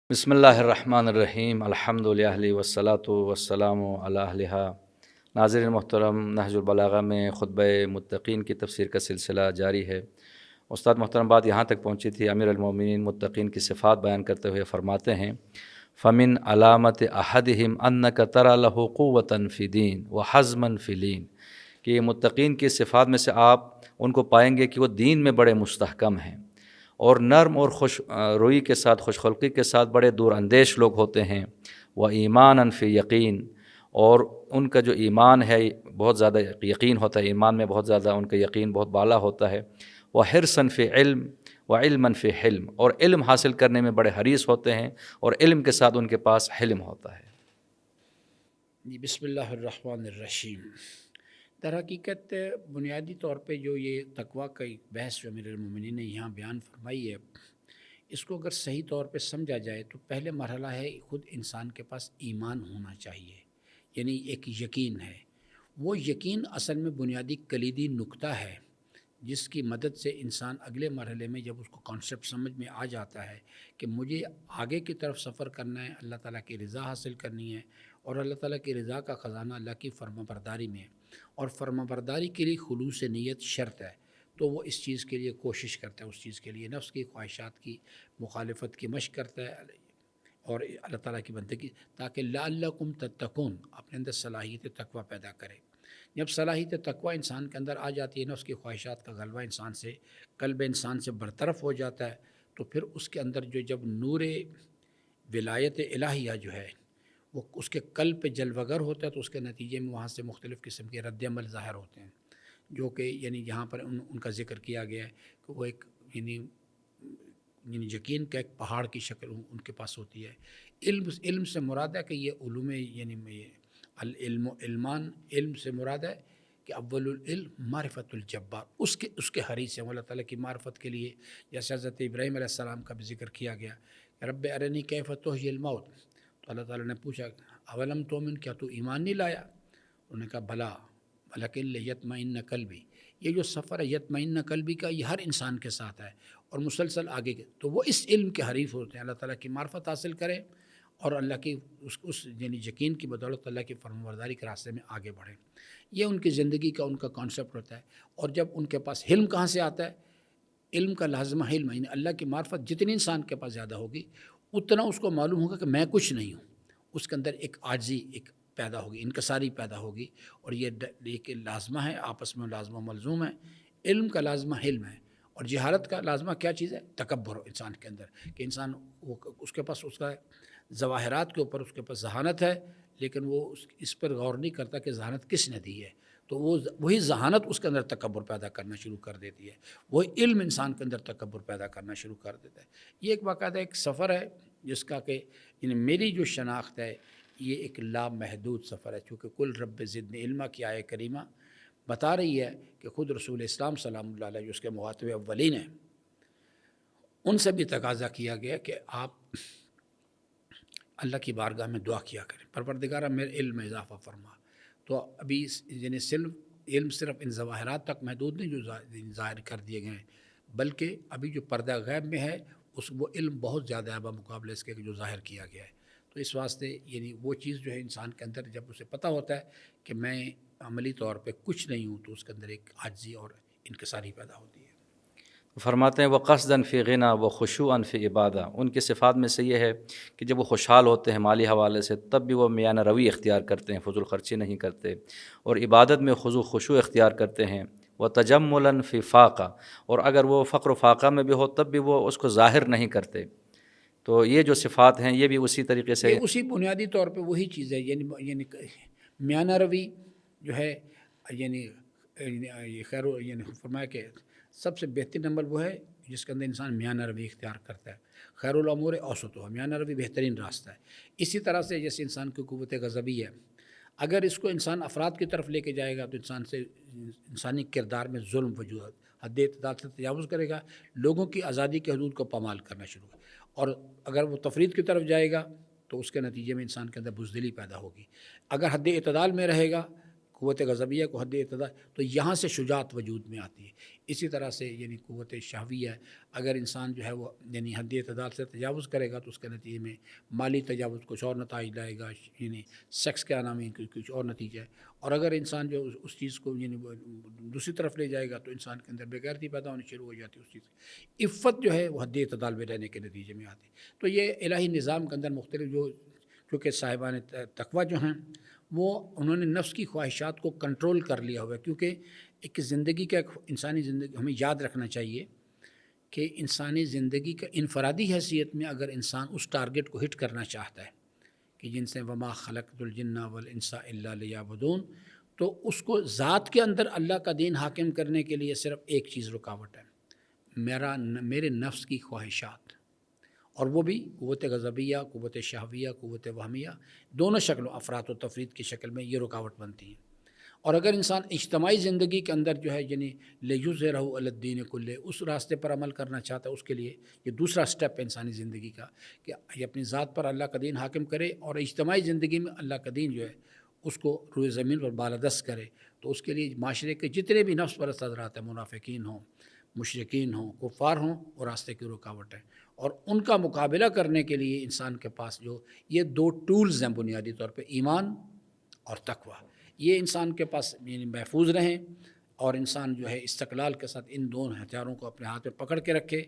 بسم اللہ الرحمن الرحیم الحمدللہ والصلاۃ والسلام علی اہلہا۔ ناظرین محترم، نہج البلاغہ میں خطبہ متقین کی تفسیر کا سلسلہ جاری ہے۔ استاد محترم بات یہاں تک پہنچی تھی، امیر المومنین متقین کی صفات بیان کرتے ہوئے فرماتے ہیں فمن علامت احدہم انک تری لہ قوۃ فی دین وحزما فی لین، کہ یہ متقین کی صفات میں سے آپ ان کو پائیں گے کہ وہ دین میں بڑے مستحکم ہیں اور نرم اور خوش روئی کے ساتھ، خوش خلقی کے ساتھ بڑے دور اندیش لوگ ہوتے ہیں۔ وہ ایماناً فی یقین، اور ان کا جو ایمان ہے بہت زیادہ یقین ہوتا ہے، ایمان میں بہت زیادہ ان کا یقین بہت بالا ہوتا ہے۔ وہ حرصاً فی علم و علماً فی حلم، اور علم حاصل کرنے میں بڑے حریص ہوتے ہیں اور علم کے ساتھ ان کے پاس حلم ہوتا ہے۔ جی بسم اللہ الرحمن الرحیم۔ در حقیقت بنیادی طور پہ جو یہ تقویٰ کا ایک بحث جو امیر المومنین نے یہاں بیان فرمائی ہے، اس کو اگر صحیح طور پہ سمجھا جائے تو پہلے مرحلہ ہے خود انسان کے پاس ایمان ہونا چاہیے، یعنی ایک یقین ہے۔ وہ یقین اصل میں بنیادی کلیدی نقطہ ہے جس کی مدد سے انسان اگلے مرحلے میں جب اس کو کانسیپٹ سمجھ میں آ جاتا ہے کہ مجھے آگے کی طرف سفر کرنا ہے، اللہ تعالیٰ کی رضا حاصل کرنی ہے، اور اللہ تعالیٰ کی رضا کا خزانہ اللہ کی فرما برداری میں ہے، اور فرما برداری کے لیے خلوص نیت شرط ہے، تو وہ اس چیز کے لیے کوشش کرتا ہے، اس چیز کے لیے نفس کی خواہشات کی مخالفت کی مشق کرتا ہے اور اللہ تعالیٰ کی بندگی، تاکہ لعلکم تتقون اپنے اندر صلاحیت تقویٰ پیدا کرے۔ جب صلاحیت تقویٰ انسان کے اندر آ جاتی ہے، نفس کی خواہشات کا غلبہ انسان سے، قلب انسان سے برطرف ہو جاتا ہے، تو پھر اس کے اندر جو جب نور ولایت الہیہ جو ہے وہ اس کے قلب پہ جلوگر ہوتا ہے، تو اس کے نتیجے میں وہاں سے مختلف قسم کے رد عمل ظاہر ہوتے ہیں، جو کہ یعنی یہاں پر ان کا ذکر کیا گیا ہے کہ وہ ایک یعنی یقین کا ایک پہاڑ کی شکل ان کے پاس ہوتی ہے۔ علم سے مراد ہے کہ یہ علوم یعنی العلم علمان، علم سے مراد ہے کہ اول العلم معرفت الجبار، اس کے حریص ہیں اللہ تعالیٰ کی معرفت کے لیے، جیسے حضرت ابراہیم علیہ السلام کا بھی ذکر کیا گیا، رب ارنی کیف تحیی الموت، تو اللہ تعالیٰ نے پوچھا اولم تؤمن، کیا تو ایمان نہیں لایا؟ انہوں نے کہا بلا ولکن لیطمئن قلبی۔ یہ جو سفر ہے یطمئن قلبی کا، یہ ہر انسان کے ساتھ ہے اور مسلسل آگے کے، تو وہ اس علم کے حریف ہوتے ہیں، اللہ تعالیٰ کی معرفت حاصل کریں اور اللہ کی اس یعنی یقین کی بدولت اللہ کی فرمانبرداری کے راستے میں آگے بڑھیں۔ یہ ان کی زندگی کا ان کا کانسیپٹ ہوتا ہے۔ اور جب ان کے پاس علم کہاں سے آتا ہے؟ علم کا لازمہ علم، یعنی اللہ کی معرفت جتنی انسان کے پاس زیادہ ہوگی اتنا اس کو معلوم ہوگا کہ میں کچھ نہیں ہوں، اس کے اندر ایک عاجزی ایک پیدا ہوگی، انکساری پیدا ہوگی، اور یہ ایک لازمہ ہے، آپس میں لازمہ ملزوم ہے۔ علم کا لازمہ علم ہے، اور جہالت کا لازمہ کیا چیز ہے؟ تکبر انسان کے اندر، کہ انسان اس کے پاس اس کا ظواہرات کے اوپر اس کے پاس ذہانت ہے، لیکن وہ اس پر غور نہیں کرتا کہ ذہانت کس نے دی ہے، تو وہی ذہانت اس کے اندر تکبر پیدا کرنا شروع کر دیتی ہے، وہی علم انسان کے اندر تکبر پیدا کرنا شروع کر دیتا ہے۔ یہ ایک باقاعدہ ایک سفر ہے جس کا کہ یعنی میری جو شناخت ہے یہ ایک لامحدود سفر ہے، چونکہ کل رب زدنی علما کی آیہ کریمہ بتا رہی ہے کہ خود رسول اسلام سلام اللہ علیہ جو اس کے مخاطب اولین ہیں، ان سے بھی تقاضا کیا گیا کہ آپ اللہ کی بارگاہ میں دعا کیا کریں، پروردگارہ میرے علم میں اضافہ فرما۔ تو ابھی یعنی علم صرف ان ظواہرات تک محدود نہیں جو ظاہر کر دیے گئے ہیں، بلکہ ابھی جو پردہ غیب میں ہے وہ علم بہت زیادہ ہے بمقابلہ اس کے جو ظاہر کیا گیا ہے۔ تو اس واسطے یعنی وہ چیز جو ہے انسان کے اندر جب اسے پتہ ہوتا ہے کہ میں عملی طور پہ کچھ نہیں ہوں، تو اس کے اندر ایک عاجزی اور انکساری پیدا ہوتی ہے۔ فرماتے ہیں وہ قصداً فی غنا و خشوعاً فی عبادہ، ان کی صفات میں سے یہ ہے کہ جب وہ خوشحال ہوتے ہیں مالی حوالے سے تب بھی وہ میانہ روی اختیار کرتے ہیں، فضول خرچی نہیں کرتے، اور عبادت میں خضوع خشوع اختیار کرتے ہیں۔ وہ تجملاً فی فاقہ، اور اگر وہ فقر و فاقہ میں بھی ہو تب بھی وہ اس کو ظاہر نہیں کرتے۔ تو یہ جو صفات ہیں یہ بھی اسی طریقے سے یہ اسی بنیادی طور پہ وہی چیز ہے، یعنی میانہ روی جو ہے، یعنی خیر یعنی فرمایا کہ سب سے بہترین عمل وہ ہے جس کے اندر انسان میانہ روی اختیار کرتا ہے۔ خیر الامور اوسطها، میانہ روی بہترین راستہ ہے۔ اسی طرح سے جیسے انسان کی قوت غضبی ہے، اگر اس کو انسان افراد کی طرف لے کے جائے گا تو انسانی کردار میں ظلم وجود، حد اعتدال سے تجاوز کرے گا، لوگوں کی آزادی کے حدود کو پامال کرنا شروع کرے، اور اگر وہ تفرید کی طرف جائے گا تو اس کے نتیجے میں انسان کے اندر بزدلی پیدا ہوگی۔ اگر حد اعتدال میں رہے گا، قوت غضبیہ کو حد اعتدال، تو یہاں سے شجاعت وجود میں آتی ہے۔ اسی طرح سے یعنی قوت شہویہ، اگر انسان جو ہے وہ یعنی حد اعتدال سے تجاوز کرے گا تو اس کے نتیجے میں مالی تجاوز کچھ اور نتائج لائے گا، یعنی سیکس کے نام میں کچھ اور نتیجہ ہے۔ اور اگر انسان جو اس چیز کو یعنی دوسری طرف لے جائے گا تو انسان کے اندر بے غیرتی پیدا ہونی شروع ہو جاتی ہے اس چیز کی۔ عفت جو ہے وہ حد اعتدال میں رہنے کے نتیجے میں آتی ہے۔ تو یہ الہی نظام کے اندر مختلف جو چونکہ صاحبان تقویٰ جو ہیں وہ انہوں نے نفس کی خواہشات کو کنٹرول کر لیا ہوا ہے، کیونکہ ایک زندگی کا انسانی زندگی ہمیں یاد رکھنا چاہیے کہ انسانی زندگی کا انفرادی حیثیت میں اگر انسان اس ٹارگٹ کو ہٹ کرنا چاہتا ہے کہ جن سے وما خلقت الجن والانس الا لیعبدون، تو اس کو ذات کے اندر اللہ کا دین حاکم کرنے کے لیے صرف ایک چیز رکاوٹ ہے، میرے نفس کی خواہشات، اور وہ بھی قوت غضبیہ، قوت شہویہ، قوت وہمیہ، دونوں شکلوں افراط و تفرید کی شکل میں یہ رکاوٹ بنتی ہیں۔ اور اگر انسان اجتماعی زندگی کے اندر جو ہے یعنی لیظہرہ علی الدین کلہ اس راستے پر عمل کرنا چاہتا ہے، اس کے لیے یہ دوسرا سٹیپ ہے انسانی زندگی کا کہ یہ اپنی ذات پر اللہ کا دین حاکم کرے اور اجتماعی زندگی میں اللہ کا دین جو ہے اس کو روئے زمین پر بالادست کرے۔ تو اس کے لیے معاشرے کے جتنے بھی نفس پرست حضرات ہیں، منافقین ہوں، مشرکین ہوں، کفار ہوں، وہ راستے کی رکاوٹ ہے، اور ان کا مقابلہ کرنے کے لیے انسان کے پاس جو یہ دو ٹولز ہیں بنیادی طور پہ، ایمان اور تقویٰ، یہ انسان کے پاس یعنی محفوظ رہیں، اور انسان جو ہے استقلال کے ساتھ ان دونوں ہتھیاروں کو اپنے ہاتھ میں پکڑ کے رکھے،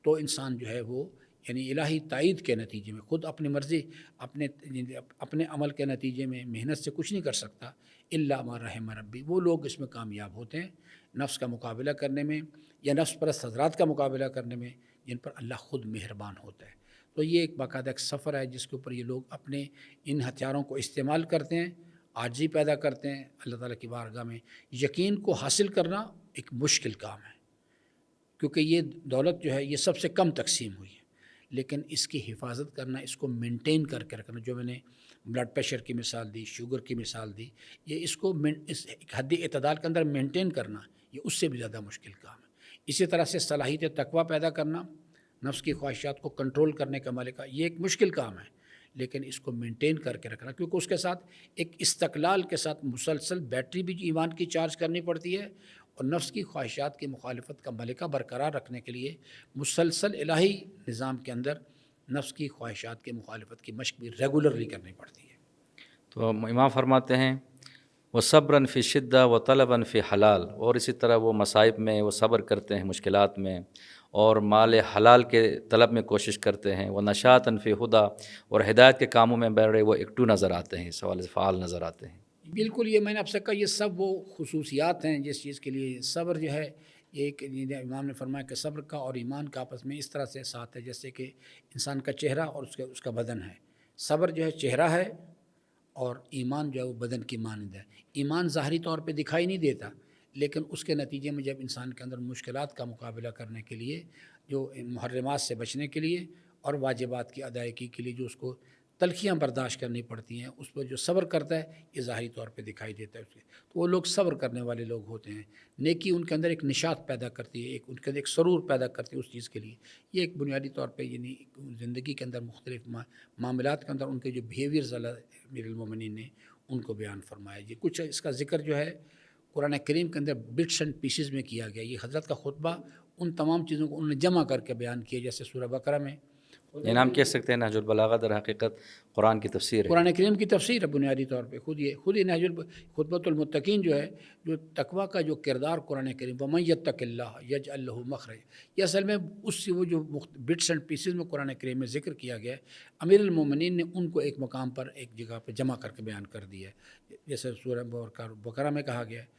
تو انسان جو ہے وہ یعنی الہی تائید کے نتیجے میں خود اپنی مرضی اپنے عمل کے نتیجے میں محنت سے کچھ نہیں کر سکتا، الا ما رحم ربی، وہ لوگ اس میں کامیاب ہوتے ہیں نفس کا مقابلہ کرنے میں یا نفس پرست حضرات کا مقابلہ کرنے میں جن پر اللہ خود مہربان ہوتا ہے۔ تو یہ ایک باقاعدہ ایک سفر ہے جس کے اوپر یہ لوگ اپنے ان ہتھیاروں کو استعمال کرتے ہیں، عاجزی پیدا کرتے ہیں اللہ تعالیٰ کی بارگاہ میں۔ یقین کو حاصل کرنا ایک مشکل کام ہے، کیونکہ یہ دولت جو ہے یہ سب سے کم تقسیم ہوئی ہے، لیکن اس کی حفاظت کرنا، اس کو مینٹین کر کے رکھنا، جو میں نے بلڈ پریشر کی مثال دی، شوگر کی مثال دی، یہ اس کو اس حد اعتدال کے اندر مینٹین کرنا یہ اس سے بھی زیادہ مشکل کام ہے۔ اسی طرح سے صلاحیت تقویٰ پیدا کرنا، نفس کی خواہشات کو کنٹرول کرنے کا ملکہ، یہ ایک مشکل کام ہے، لیکن اس کو مینٹین کر کے رکھنا، کیونکہ اس کے ساتھ ایک استقلال کے ساتھ مسلسل بیٹری بھی ایمان کی چارج کرنی پڑتی ہے، اور نفس کی خواہشات کی مخالفت کا ملکہ برقرار رکھنے کے لیے مسلسل الہی نظام کے اندر نفس کی خواہشات کی مخالفت کی مشق بھی ریگولرلی کرنی پڑتی ہے۔ تو امام فرماتے ہیں وہ صبراً فی شدہ و طلباً فی حلال، اور اسی طرح وہ مصائب میں وہ صبر کرتے ہیں، مشکلات میں، اور مال حلال کے طلب میں کوشش کرتے ہیں، وہ نشاطاً فی ہدا، اور ہدایت کے کاموں میں بڑے وہ ایکٹو نظر آتے ہیں، سوال فعال نظر آتے ہیں۔ بالکل، یہ میں نے آپ سے کہا یہ سب وہ خصوصیات ہیں جس چیز کے لیے صبر جو ہے ایک امام نے فرمایا کہ صبر کا اور ایمان کا آپس میں اس طرح سے ساتھ ہے جیسے کہ انسان کا چہرہ اور اس کا بدن ہے۔ صبر جو ہے چہرہ ہے اور ایمان جو ہے وہ بدن کی مانند ہے۔ ایمان ظاہری طور پہ دکھائی نہیں دیتا، لیکن اس کے نتیجے میں جب انسان کے اندر مشکلات کا مقابلہ کرنے کے لیے، جو محرمات سے بچنے کے لیے اور واجبات کی ادائیگی کے لیے جو اس کو تلخیاں برداشت کرنی پڑتی ہیں، اس پر جو صبر کرتا ہے یہ ظاہری طور پہ دکھائی دیتا ہے اس کے، تو وہ لوگ صبر کرنے والے لوگ ہوتے ہیں۔ نیکی ان کے اندر ایک نشاط پیدا کرتی ہے، ان کے اندر ایک سرور پیدا کرتی ہے اس چیز کے لیے۔ یہ ایک بنیادی طور پہ یعنی زندگی کے اندر مختلف معاملات کے اندر ان کے جو بیہیویئرز امیر المومنین نے ان کو بیان فرمایا۔ یہ کچھ اس کا ذکر جو ہے قرآن کریم کے اندر بٹس اینڈ پیسز میں کیا گیا۔ یہ حضرت کا خطبہ ان تمام چیزوں کو انہوں نے جمع کر کے بیان کیا، جیسے سورہ بقرہ میں یہ نام کہہ سکتے ہیں نہج البلاغہ در حقیقت قرآن کی تفسیر ہے، قرآن کریم کی تفسیر ہے بنیادی طور پہ۔ خود یہ نہج خطبۃ المتقین جو ہے، جو تقویٰ کا جو کردار قرآن کریم وَمَن یتق اللہ یجعل لہ مخرج، یہ اصل میں اس سے وہ جو بٹس اینڈ پیسز میں قرآن کریم میں ذکر کیا گیا ہے، امیر المومنین نے ان کو ایک مقام پر ایک جگہ پہ جمع کر کے بیان کر دیا ہے، جیسے سورہ بقرہ میں کہا گیا ہے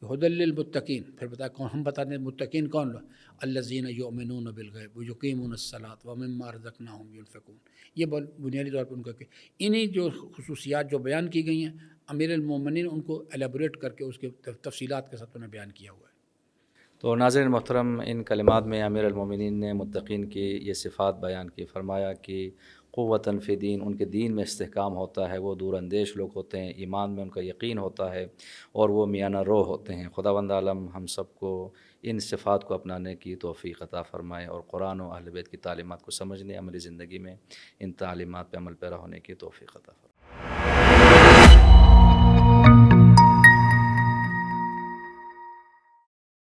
ہدی للمتقین، پھر ہم بتا دیں متقین کون لوگ، الذین یؤمنون بالغیب ویقیمون الصلاۃ ومما رزقناہم ینفقون۔ یہ بنیادی طور پر ان کا کہ انہی جو خصوصیات جو بیان کی گئی ہیں امیر المومنین ان کو ایلیبوریٹ کر کے اس کے تفصیلات کے ساتھ انہیں بیان کیا ہوا ہے۔ تو ناظرین محترم، ان کلمات میں امیر المومنین نے متقین کی یہ صفات بیان کی، فرمایا کہ قوتاً فی دین، ان کے دین میں استحکام ہوتا ہے، وہ دور اندیش لوگ ہوتے ہیں، ایمان میں ان کا یقین ہوتا ہے، اور وہ میانہ رو ہوتے ہیں۔ خداوند عالم ہم سب کو ان صفات کو اپنانے کی توفیق عطا فرمائے، اور قرآن و اہل بیت کی تعلیمات کو سمجھنے، عملی زندگی میں ان تعلیمات پہ عمل پیرا ہونے کی توفیق عطا فرمائے۔